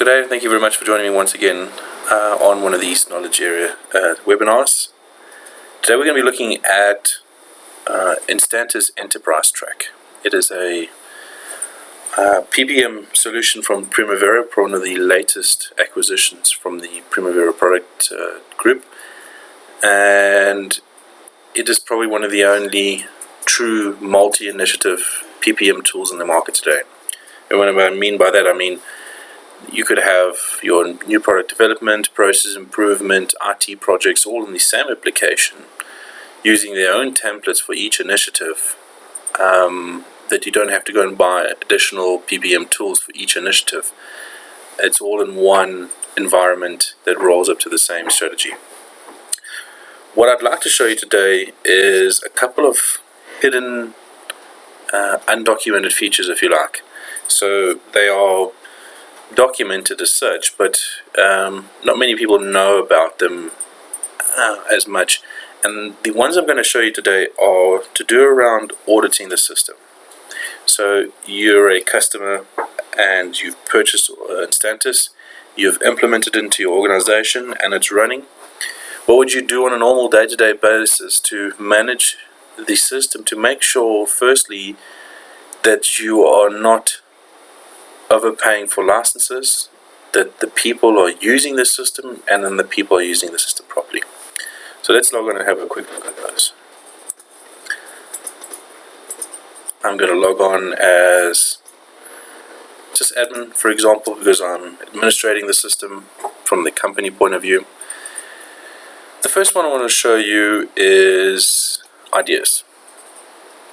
Good day, thank you very much for joining me once again on one of these knowledge area webinars. Today we're going to be looking at Instantis EnterpriseTrack. It is a PPM solution from Primavera, one of the latest acquisitions from the Primavera product group, and it is probably one of the only true multi-initiative PPM tools in the market today. And what I mean by that, I mean you could have your new product development, process improvement, IT projects all in the same application using their own templates for each initiative, that you don't have to go and buy additional PPM tools for each initiative. It's all in one environment that rolls up to the same strategy. What I'd like to show you today is a couple of hidden undocumented features, if you like. So they are documented as such, but not many people know about them as much. And the ones I'm going to show you today are to do around auditing the system. So you're a customer and you've purchased Instantis, you've implemented it into your organization and it's running. What would you do on a normal day-to-day basis to manage the system to make sure, firstly, that you are not overpaying for licenses, that the people are using the system, and then the people are using the system properly. So let's log on and have a quick look at those. I'm going to log on as just admin, for example, because I'm administrating the system from the company point of view. The first one I want to show you is ideas.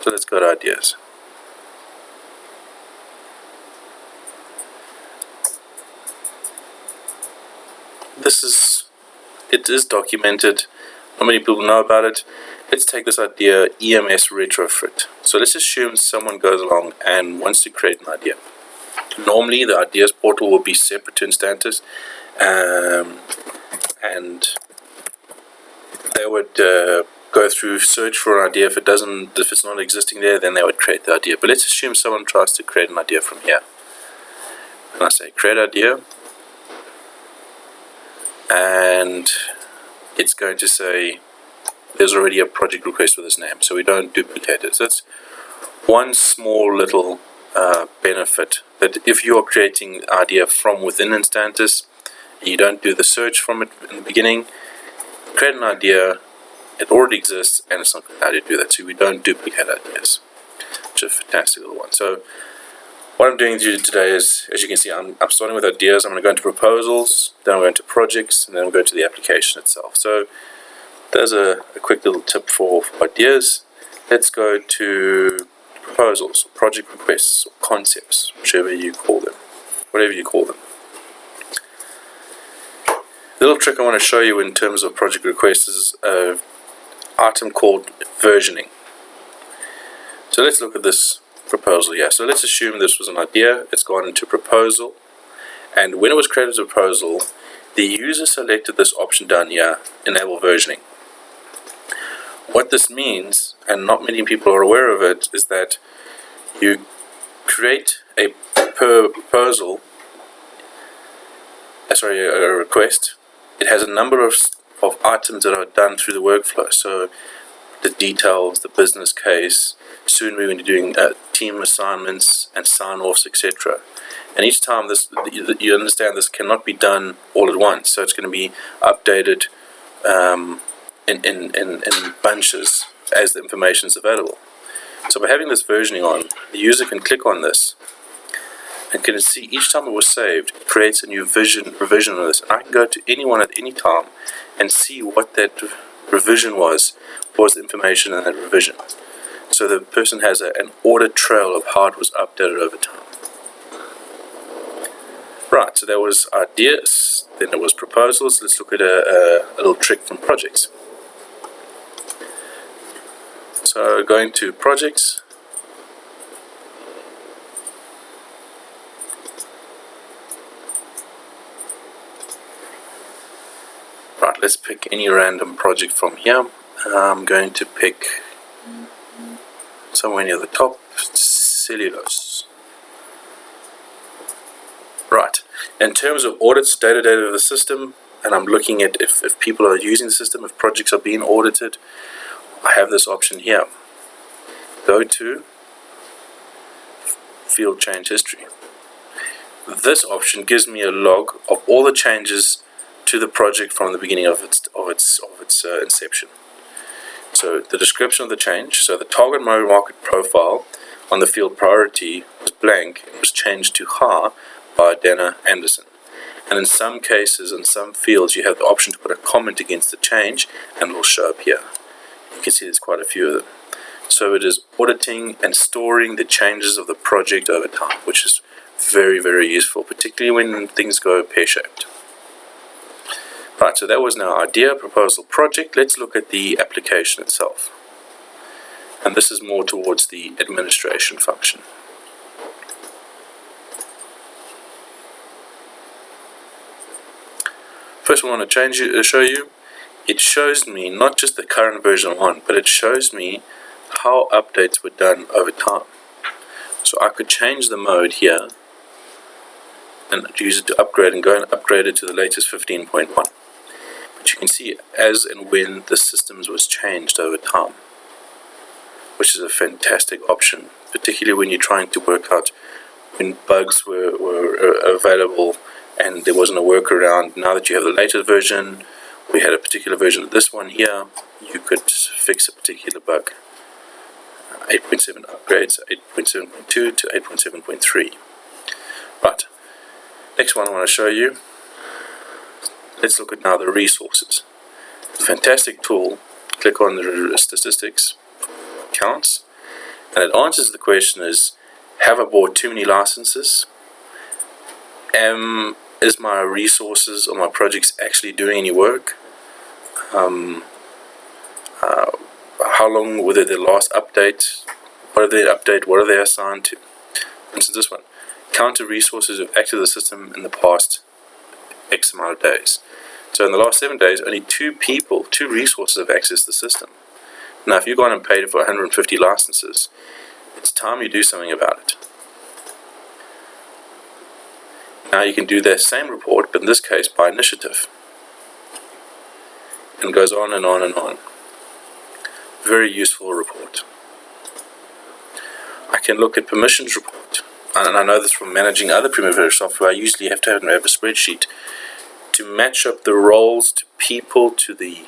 So let's go to ideas. It is documented. Not many people know about it. Let's take this idea, EMS retrofit. So let's assume someone goes along and wants to create an idea. Normally the ideas portal will be separate to Instantis, and they would go through, search for an idea. If it's not existing there, then they would create the idea. But let's assume someone tries to create an idea from here. And I say create idea, and it's going to say there's already a project request with this name, so we don't duplicate it. So that's one small little benefit, that if you are creating an idea from within Instantis, you don't do the search from it in the beginning, create an idea, it already exists, and it's not going to allow you to do that, so we don't duplicate ideas, which is a fantastic little one. So what I'm doing today is, as you can see, I'm starting with ideas. I'm going to go into proposals, then I'm going to projects, and then we'll go to the application itself. So there's a quick little tip for ideas. Let's go to proposals, project requests, or concepts, whatever you call them. The little trick I want to show you in terms of project requests is an item called versioning. So let's look at this proposal here. So let's assume this was an idea, it's gone into proposal, and when it was created as a proposal, the user selected this option down here, enable versioning. What this means, and not many people are aware of it, is that you create a proposal, a request. It has a number of items that are done through the workflow. So the details, the business case, soon we're going to be doing team assignments and sign-offs, etc. And each time you understand this cannot be done all at once, so it's going to be updated in bunches as the information is available. So by having this versioning on, the user can click on this and can see each time it was saved, it creates a new revision of this. And I can go to anyone at any time and see what that revision was the information in that revision. So the person has an audit trail of how it was updated over time. Right, so that was ideas, then it was proposals. Let's look at a little trick from projects. So going to projects, right, let's pick any random project from here. I'm going to pick somewhere near the top, cellulose. Right, In terms of audits, data of the system, and I'm looking at if people are using the system, if projects are being audited, I have this option here. Go to Field Change History. This option gives me a log of all the changes to the project from the beginning of its inception. So the description of the change, so the target market profile on the field priority was blank, it was changed to Ha by Dana Anderson. And in some cases, in some fields, you have the option to put a comment against the change, and it will show up here. You can see there's quite a few of them. So it is auditing and storing the changes of the project over time, which is very, very useful, particularly when things go pear-shaped. Right, so that was now idea, proposal, project. Let's look at the application itself. And this is more towards the administration function. First, I want to show you, it shows me not just the current version 1, but it shows me how updates were done over time. So I could change the mode here and use it to upgrade and go and upgrade it to the latest 15.1. But you can see as and when the systems was changed over time, which is a fantastic option, particularly when you're trying to work out when bugs were available and there wasn't a workaround. Now that you have the latest version, we had a particular version of this one here, you could fix a particular bug. 8.7 upgrades, 8.7.2 to 8.7.3. Right, next one I want to show you. Let's look at now the resources. Fantastic tool. Click on the statistics, counts, and it answers the question is, have I bought too many licenses? Is my resources or my projects actually doing any work? How long were the last update? What are they update? What are they assigned to? For instance, this one. Counter resources have activated the system in the past X amount of days. So in the last 7 days, only 2 resources have accessed the system. Now, if you've gone and paid for 150 licenses, it's time you do something about it. Now you can do that same report, but in this case by initiative. And it goes on and on and on. Very useful report. I can look at permissions report. And I know this from managing other Primavera software. I usually have to have a spreadsheet to match up the roles to people to the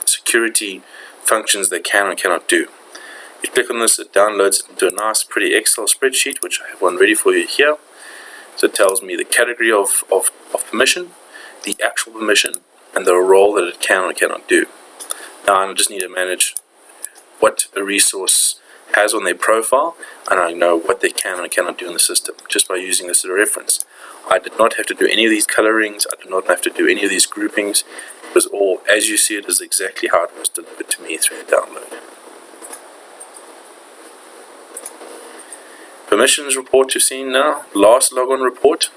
security functions they can and cannot do. You click on this, it downloads it into a nice pretty Excel spreadsheet, which I have one ready for you here. So it tells me the category of permission, the actual permission, and the role that it can or cannot do. Now I just need to manage what a resource has on their profile, and I know what they can and cannot do in the system, just by using this as a reference. I did not have to do any of these colorings, I did not have to do any of these groupings. It was all, as you see it, is exactly how it was delivered to me through the download. Permissions report you've seen now, last logon report.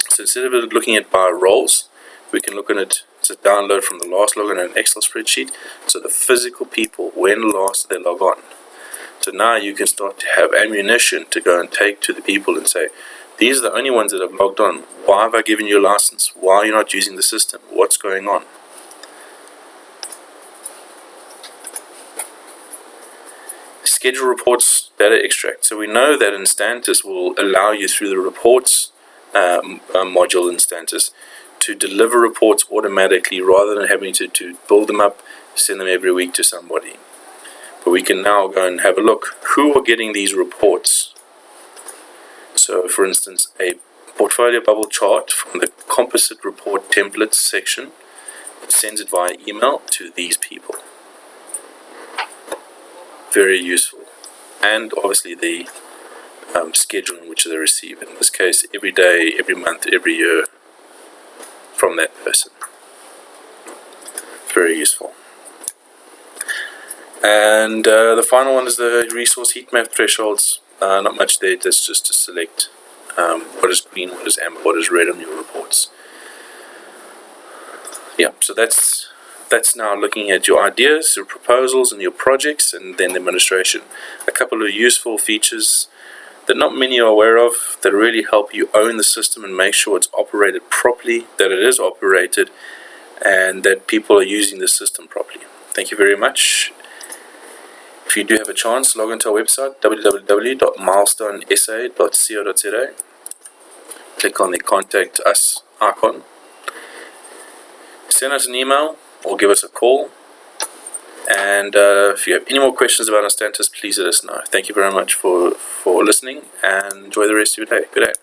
So instead of looking at by roles, we can look at it as a download from the last login in an Excel spreadsheet. So the physical people, when last they log on. So now you can start to have ammunition to go and take to the people and say, these are the only ones that have logged on. Why have I given you a license? Why are you not using the system? What's going on? Schedule reports, data extract. So we know that Instantis will allow you through the reports module Instantis to deliver reports automatically rather than having to build them up, send them every week to somebody. But we can now go and have a look who are getting these reports. So for instance, a portfolio bubble chart from the composite report templates section, it sends it via email to these people. Very useful. And obviously the schedule in which they receive it. In this case, every day, every month, every year from that person. Very useful. And the final one is the resource heat map thresholds. Not much there, that's just to select what is green, what is amber, what is red on your reports. Yeah, so that's now looking at your ideas, your proposals, and your projects, and then the administration. A couple of useful features that not many are aware of, that really help you own the system and make sure it's operated properly, that it is operated, and that people are using the system properly. Thank you very much. If you do have a chance, log into our website, www.milestoneSA.co.za. Click on the Contact Us icon. Send us an email or give us a call. And if you have any more questions about Instantis, please let us know. Thank you very much for listening, and enjoy the rest of your day. Good day.